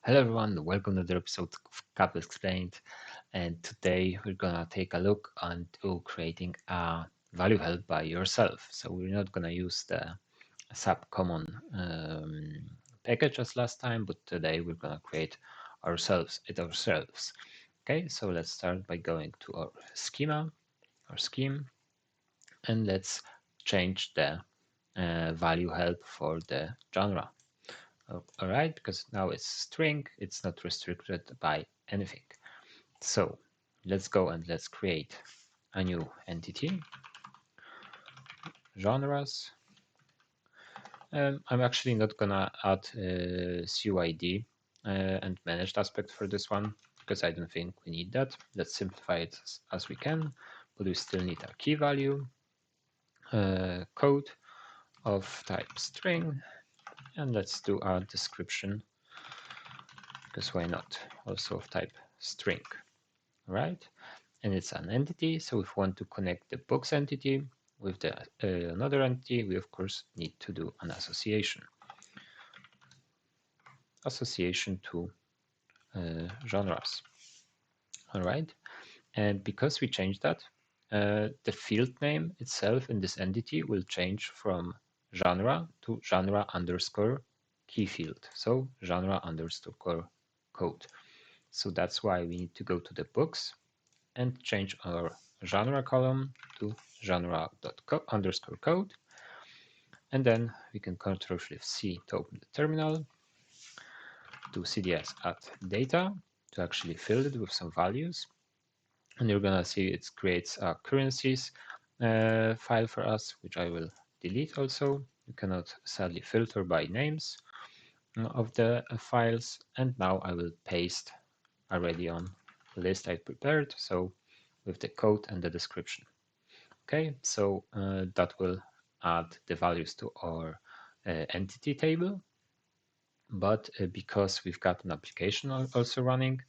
Hello everyone, welcome to the episode of CAP Explained, and today we're gonna take a look into creating a value help by yourself. So we're not gonna use the SAP common package as last time, but today we're gonna create it ourselves. Okay, so let's start by going to our scheme, and let's change the value help for the genre. All right, because now it's string, it's not restricted by anything. So let's go and let's create a new entity, genres. I'm actually not gonna add CUID and managed aspect for this one because I don't think we need that. Let's simplify it as we can, but we still need a key value, code of type string, and let's do a description because why not? Also of type string, right? And it's an entity, so if we want to connect the books entity with the another entity, we of course need to do an association to genres. All right, and because we changed that, the field name itself in this entity will change from genre to genre underscore key field, so genre underscore code. So that's why we need to go to the books and change our genre column to genre underscore code. And then we can Ctrl+C to open the terminal, do cds add data to actually fill it with some values. And you're gonna see it creates a currencies file for us, which I will delete also. You cannot sadly filter by names of the files. And now I will paste already on the list I prepared. So with the code and the description. Okay, so that will add the values to our entity table. But because we've got an application also running,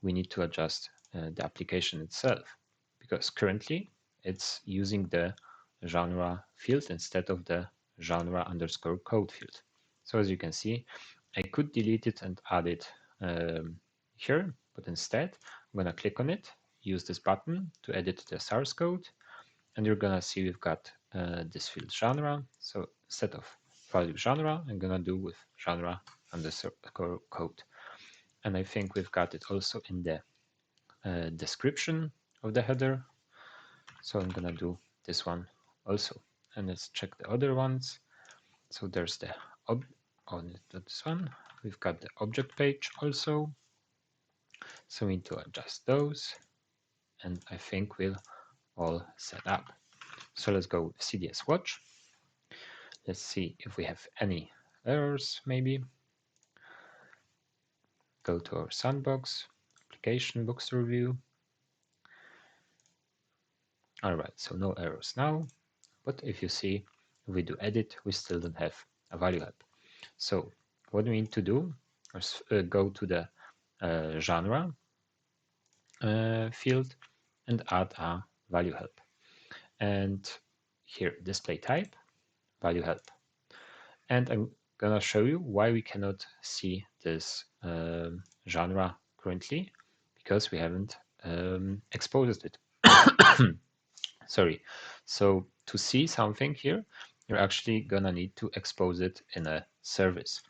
we need to adjust the application itself, because currently it's using the genre field instead of the genre underscore code field. So as you can see, I could delete it and add it here, but instead I'm going to click on it, use this button to edit the source code, and you're gonna see we've got this field genre. So instead of value genre, I'm gonna do with genre underscore code. And I think we've got it also in the description of the header. So I'm gonna do this one also. And let's check the other ones. So there's the on this one. We've got the object page also. So we need to adjust those. And I think we'll all set up. So let's go with CDS watch. Let's see if we have any errors, maybe. Go to our sandbox, application books review. All right, so no errors now. But if you see, if we do edit, we still don't have a value help. So what we need to do is go to the genre field and add a value help. And here, display type, value help. And I'm gonna show you why we cannot see this genre currently, because we haven't exposed it. Sorry. So to see something here, you're actually gonna need to expose it in a service.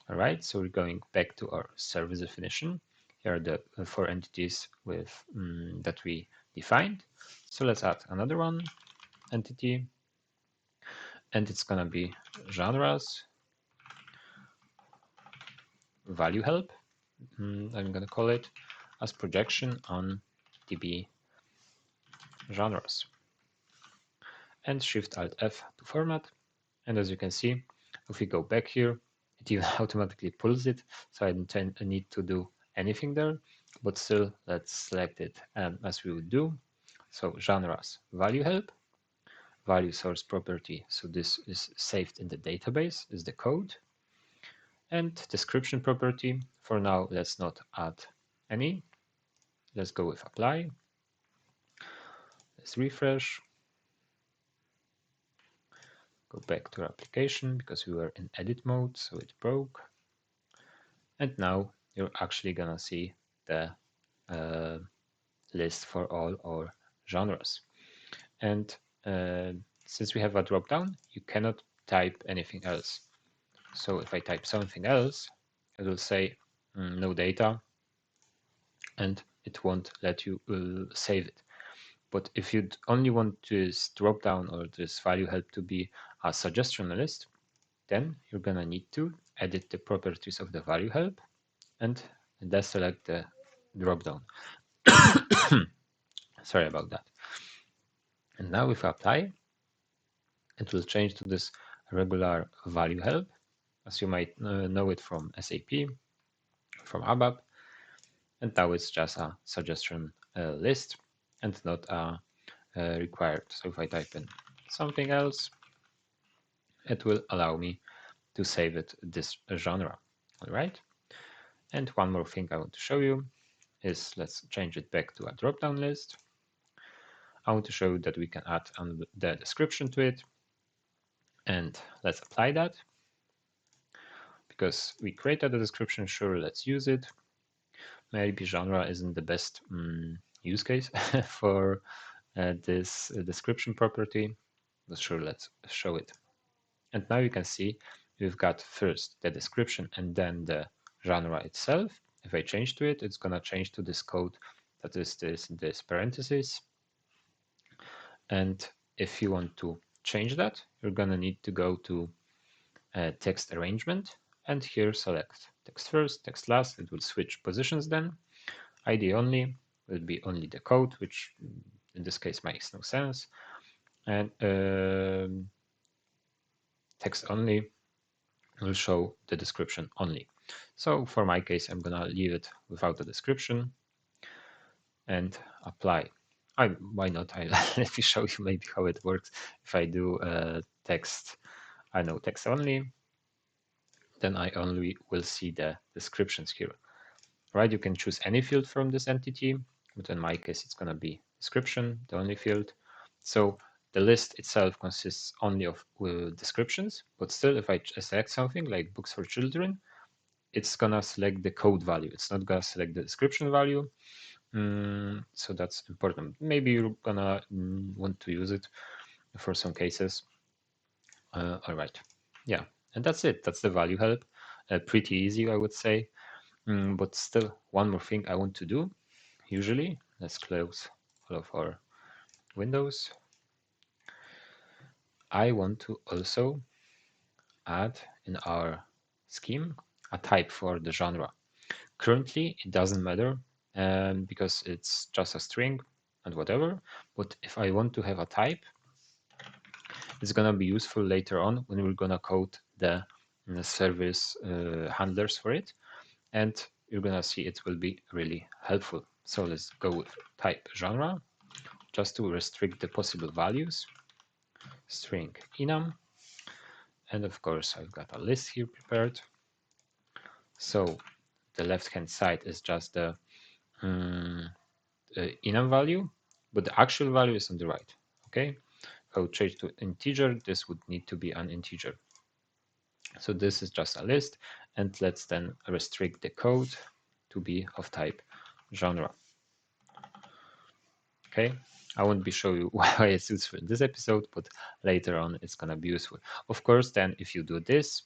All right, so we're going back to our service definition. Here are the four entities with that we defined. So let's add another one entity, and it's gonna be genres value help. I'm gonna call it as projection on DB genres, and Shift Alt F to format. And as you can see, if we go back here, it even automatically pulls it, so I don't need to do anything there. But still, let's select it as we would do. So genres value help, value source property. So this is saved in the database, is the code. And description property, for now, let's not add any. Let's go with apply. Let's refresh. Go back to our application because we were in edit mode, so it broke. And now you're actually gonna see the list for all our genres. And since we have a dropdown, you cannot type anything else. So if I type something else, it will say no data, and it won't let you save it. But if you only want this dropdown or this value help to be a suggestion list, then you're gonna need to edit the properties of the value help and deselect the dropdown. Sorry about that. And now if I apply, it will change to this regular value help, as you might know it from SAP, from ABAP. And now it's just a suggestion list and not a required. So if I type in something else, it will allow me to save it this genre. All right. And one more thing I want to show you is, let's change it back to a drop-down list. I want to show you that we can add the description to it. And let's apply that. Because we created a description, sure, let's use it. Maybe genre isn't the best use case for this description property, but sure, let's show it. And now you can see we've got first the description and then the genre itself. If I change to it, it's gonna change to this code that is this parenthesis. And if you want to change that, you're gonna need to go to text arrangement, and here select text first, text last. It will switch positions then. ID only will be only the code, which in this case makes no sense. And text only will show the description only. So for my case, I'm gonna leave it without the description and apply. Why not? Let me show you maybe how it works. If I do text, I know text only, then I only will see the descriptions here. Right? You can choose any field from this entity, but in my case, it's gonna be description, the only field. So the list itself consists only of descriptions, but still, if I select something like books for children, it's gonna select the code value. It's not gonna select the description value. So that's important. Maybe you're gonna want to use it for some cases. All right, yeah, and that's it. That's the value help. Pretty easy, I would say. But still, one more thing I want to do. Usually, let's close all of our windows. I want to also add in our scheme a type for the genre. Currently, it doesn't matter because it's just a string and whatever. But if I want to have a type, it's going to be useful later on when we're going to code the service handlers for it. And you're going to see it will be really helpful. So let's go with type genre, just to restrict the possible values. String enum. And of course, I've got a list here prepared. So the left-hand side is just the enum value, but the actual value is on the right. Okay, if I would change to integer, this would need to be an integer. So this is just a list, and let's then restrict the code to be of type genre. Okay, I won't be showing you why it's useful in this episode, but later on it's gonna be useful. Of course, then if you do this,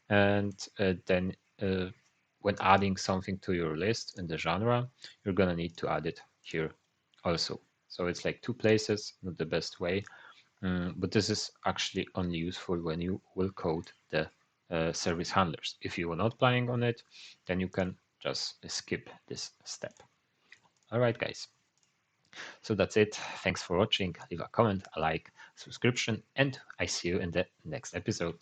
and then when adding something to your list in the genre, you're gonna need to add it here also. So it's like two places, not the best way, but this is actually only useful when you will code the service handlers. If you are not planning on it, then you can just skip this step. All right, guys. So that's it. Thanks for watching. Leave a comment, a like, subscription, and I see you in the next episode.